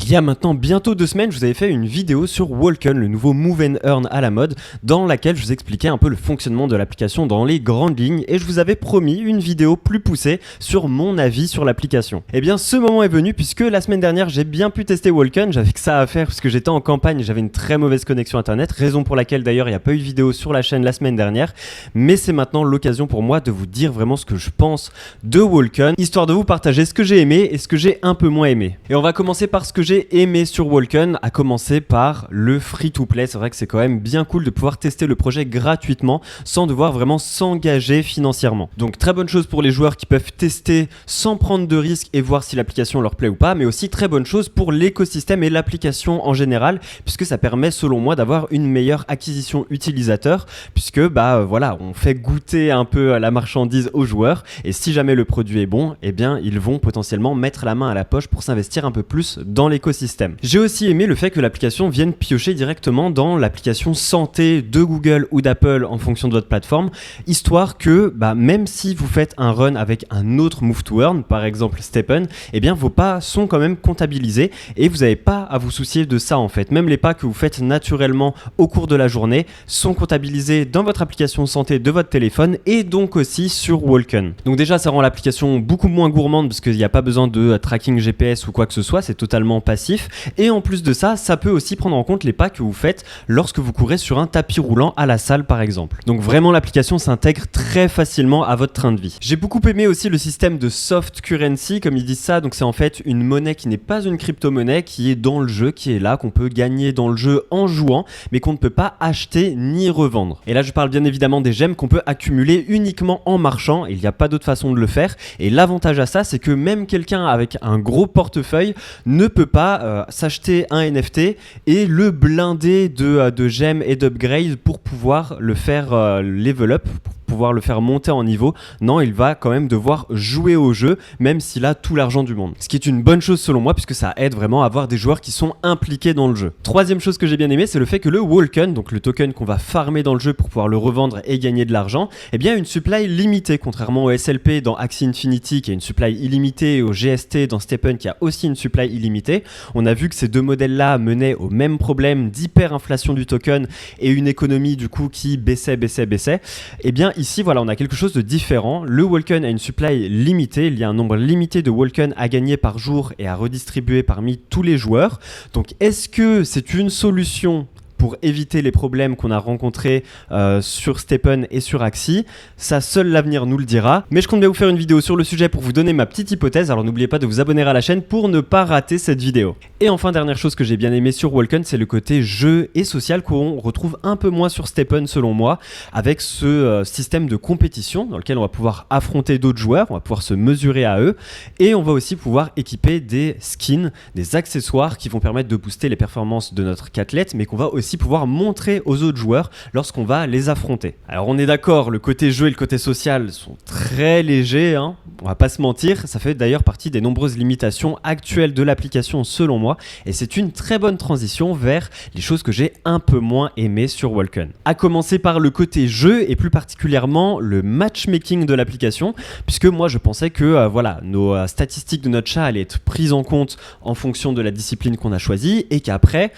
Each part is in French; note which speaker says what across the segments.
Speaker 1: Il y a maintenant bientôt 2 semaines, je vous avais fait une vidéo sur Walken, le nouveau Move and Earn à la mode, dans laquelle je vous expliquais un peu le fonctionnement de l'application dans les grandes lignes et je vous avais promis une vidéo plus poussée sur mon avis sur l'application. Et bien ce moment est venu puisque la semaine dernière j'ai bien pu tester Walken, j'avais que ça à faire parce que j'étais en campagne et j'avais une très mauvaise connexion internet, raison pour laquelle d'ailleurs il n'y a pas eu de vidéo sur la chaîne la semaine dernière, mais c'est maintenant l'occasion pour moi de vous dire vraiment ce que je pense de Walken, histoire de vous partager ce que j'ai aimé et ce que j'ai un peu moins aimé. Et on va commencer par ce que j'ai aimé sur Walken, à commencer par le free-to-play. C'est vrai que c'est quand même bien cool de pouvoir tester le projet gratuitement sans devoir vraiment s'engager financièrement. Donc très bonne chose pour les joueurs qui peuvent tester sans prendre de risques et voir si l'application leur plaît ou pas, mais aussi très bonne chose pour l'écosystème et l'application en général, puisque ça permet selon moi d'avoir une meilleure acquisition utilisateur, puisque voilà, on fait goûter un peu la marchandise aux joueurs et si jamais le produit est bon, eh bien ils vont potentiellement mettre la main à la poche pour s'investir un peu plus dans l'écosystème. J'ai aussi aimé le fait que l'application vienne piocher directement dans l'application santé de Google ou d'Apple en fonction de votre plateforme, histoire que même si vous faites un run avec un autre Move to Earn, par exemple Stepn, eh bien vos pas sont quand même comptabilisés et vous n'avez pas à vous soucier de ça en fait. Même les pas que vous faites naturellement au cours de la journée sont comptabilisés dans votre application santé de votre téléphone et donc aussi sur Walken. Donc déjà ça rend l'application beaucoup moins gourmande parce qu'il n'y a pas besoin de tracking GPS ou quoi que ce soit, c'est totalement passif. Et en plus de ça, ça peut aussi prendre en compte les pas que vous faites lorsque vous courez sur un tapis roulant à la salle par exemple. Donc vraiment l'application s'intègre très facilement à votre train de vie. J'ai beaucoup aimé aussi le système de soft currency comme ils disent ça, donc c'est en fait une monnaie qui n'est pas une crypto-monnaie, qui est dans le jeu, qui est là, qu'on peut gagner dans le jeu en jouant, mais qu'on ne peut pas acheter ni revendre. Et là je parle bien évidemment des gemmes qu'on peut accumuler uniquement en marchant, il n'y a pas d'autre façon de le faire, et l'avantage à ça c'est que même quelqu'un avec un gros portefeuille ne peut pas s'acheter un NFT et le blinder de gemmes et d'upgrades pour pouvoir le faire level up, pour pouvoir le faire monter en niveau. Non, il va quand même devoir jouer au jeu, même s'il a tout l'argent du monde. Ce qui est une bonne chose selon moi, puisque ça aide vraiment à avoir des joueurs qui sont impliqués dans le jeu. Troisième chose que j'ai bien aimé, c'est le fait que le Walken, donc le token qu'on va farmer dans le jeu pour pouvoir le revendre et gagner de l'argent, eh bien une supply limitée, contrairement au SLP dans Axie Infinity qui a une supply illimitée et au GST dans Stepn qui a aussi une supply illimitée. On a vu que ces deux modèles-là menaient au même problème d'hyperinflation du token et une économie du coup qui baissait. Eh bien ici voilà, on a quelque chose de différent. Le Walken a une supply limitée, il y a un nombre limité de Walken à gagner par jour et à redistribuer parmi tous les joueurs. Donc est-ce que c'est une solution pour éviter les problèmes qu'on a rencontrés sur Stepn et sur Axie? Ça, seul l'avenir nous le dira. Mais je compte bien vous faire une vidéo sur le sujet pour vous donner ma petite hypothèse. Alors n'oubliez pas de vous abonner à la chaîne pour ne pas rater cette vidéo. Et enfin, dernière chose que j'ai bien aimé sur Walken, c'est le côté jeu et social qu'on retrouve un peu moins sur Stepn selon moi, avec ce système de compétition dans lequel on va pouvoir affronter d'autres joueurs, on va pouvoir se mesurer à eux et on va aussi pouvoir équiper des skins, des accessoires qui vont permettre de booster les performances de notre cathlète, mais qu'on va aussi pouvoir montrer aux autres joueurs lorsqu'on va les affronter. Alors on est d'accord, le côté jeu et le côté social sont très légers, on va pas se mentir, ça fait d'ailleurs partie des nombreuses limitations actuelles de l'application selon moi, et c'est une très bonne transition vers les choses que j'ai un peu moins aimées sur Walken. À commencer par le côté jeu et plus particulièrement le matchmaking de l'application, puisque moi je pensais que nos statistiques de notre chat allaient être prises en compte en fonction de la discipline qu'on a choisie et qu'après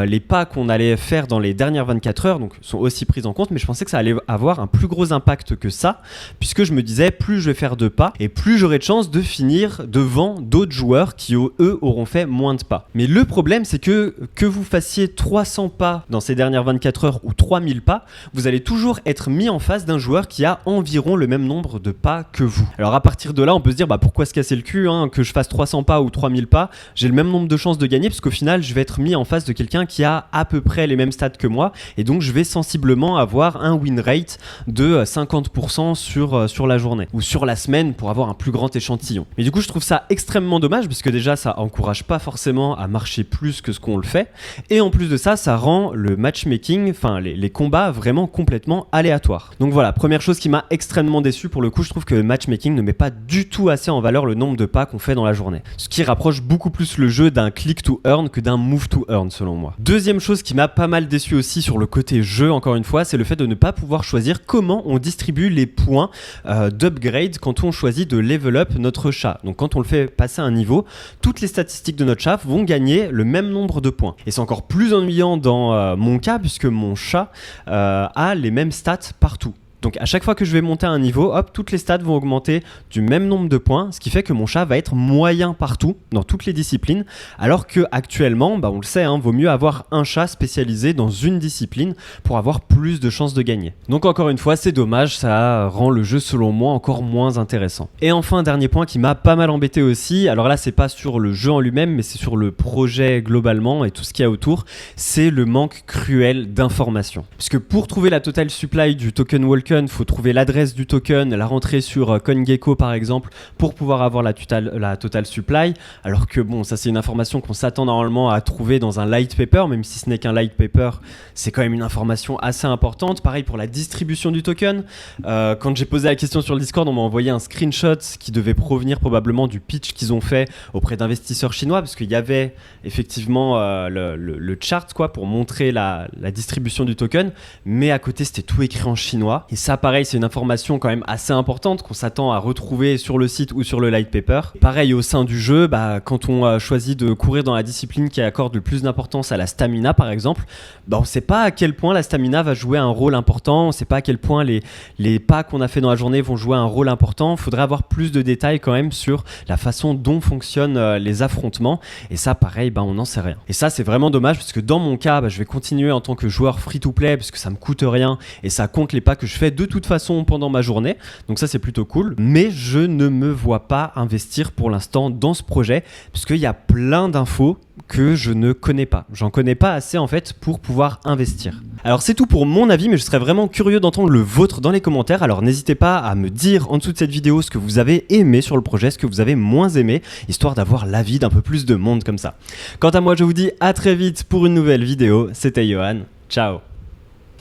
Speaker 1: les pas qu'on allait faire dans les dernières 24 heures donc, sont aussi prises en compte, mais je pensais que ça allait avoir un plus gros impact que ça, puisque je me disais plus je vais faire de pas et plus j'aurai de chances de finir devant d'autres joueurs qui eux auront fait moins de pas. Mais le problème c'est que vous fassiez 300 pas dans ces dernières 24 heures ou 3000 pas, vous allez toujours être mis en face d'un joueur qui a environ le même nombre de pas que vous. Alors à partir de là on peut se dire pourquoi se casser le cul, que je fasse 300 pas ou 3000 pas, j'ai le même nombre de chances de gagner parce qu'au final je vais être mis en face de quelqu'un qui a à peu près les mêmes stats que moi et donc je vais sensiblement avoir un win rate de 50% sur la journée ou sur la semaine pour avoir un plus grand échantillon. Mais du coup je trouve ça extrêmement dommage parce que déjà ça encourage pas forcément à marcher plus que ce qu'on le fait et en plus de ça rend le matchmaking, les combats vraiment complètement aléatoires. Donc voilà, première chose qui m'a extrêmement déçu pour le coup, je trouve que le matchmaking ne met pas du tout assez en valeur le nombre de pas qu'on fait dans la journée. Ce qui rapproche beaucoup plus le jeu d'un click to earn que d'un move to earn selon moi. Deuxième chose qui m'a pas mal déçu aussi sur le côté jeu, encore une fois, c'est le fait de ne pas pouvoir choisir comment on distribue les points d'upgrade quand on choisit de level up notre chat. Donc quand on le fait passer un niveau, toutes les statistiques de notre chat vont gagner le même nombre de points. Et c'est encore plus ennuyant dans mon cas, puisque mon chat a les mêmes stats partout. Donc à chaque fois que je vais monter un niveau, hop, toutes les stats vont augmenter du même nombre de points, ce qui fait que mon chat va être moyen partout, dans toutes les disciplines, alors que actuellement, on le sait, vaut mieux avoir un chat spécialisé dans une discipline pour avoir plus de chances de gagner. Donc encore une fois, c'est dommage, ça rend le jeu selon moi encore moins intéressant. Et enfin, dernier point qui m'a pas mal embêté aussi, alors là c'est pas sur le jeu en lui-même, mais c'est sur le projet globalement et tout ce qu'il y a autour, c'est le manque cruel d'informations. Puisque pour trouver la total supply du token Walken, il faut trouver l'adresse du token, la rentrer sur CoinGecko par exemple pour pouvoir avoir la total supply, alors que bon, ça c'est une information qu'on s'attend normalement à trouver dans un light paper, même si ce n'est qu'un light paper, c'est quand même une information assez importante. Pareil pour la distribution du token, quand j'ai posé la question sur le Discord, on m'a envoyé un screenshot qui devait provenir probablement du pitch qu'ils ont fait auprès d'investisseurs chinois, parce qu'il y avait effectivement le chart pour montrer la distribution du token, mais à côté c'était tout écrit en chinois. Et ça, pareil, c'est une information quand même assez importante qu'on s'attend à retrouver sur le site ou sur le light paper. Pareil, au sein du jeu, quand on choisit de courir dans la discipline qui accorde le plus d'importance à la stamina, par exemple, on ne sait pas à quel point la stamina va jouer un rôle important, on ne sait pas à quel point les pas qu'on a fait dans la journée vont jouer un rôle important. Il faudrait avoir plus de détails quand même sur la façon dont fonctionnent les affrontements. Et ça, pareil, on n'en sait rien. Et ça, c'est vraiment dommage parce que dans mon cas, je vais continuer en tant que joueur free-to-play parce que ça me coûte rien et ça compte les pas que je fais de toute façon pendant ma journée, donc ça c'est plutôt cool, mais je ne me vois pas investir pour l'instant dans ce projet puisqu'il y a plein d'infos que je ne connais pas. J'en connais pas assez en fait pour pouvoir investir. Alors c'est tout pour mon avis, mais je serais vraiment curieux d'entendre le vôtre dans les commentaires, alors n'hésitez pas à me dire en dessous de cette vidéo ce que vous avez aimé sur le projet, ce que vous avez moins aimé, histoire d'avoir l'avis d'un peu plus de monde comme ça. Quant à moi, je vous dis à très vite pour une nouvelle vidéo, c'était Johan, ciao.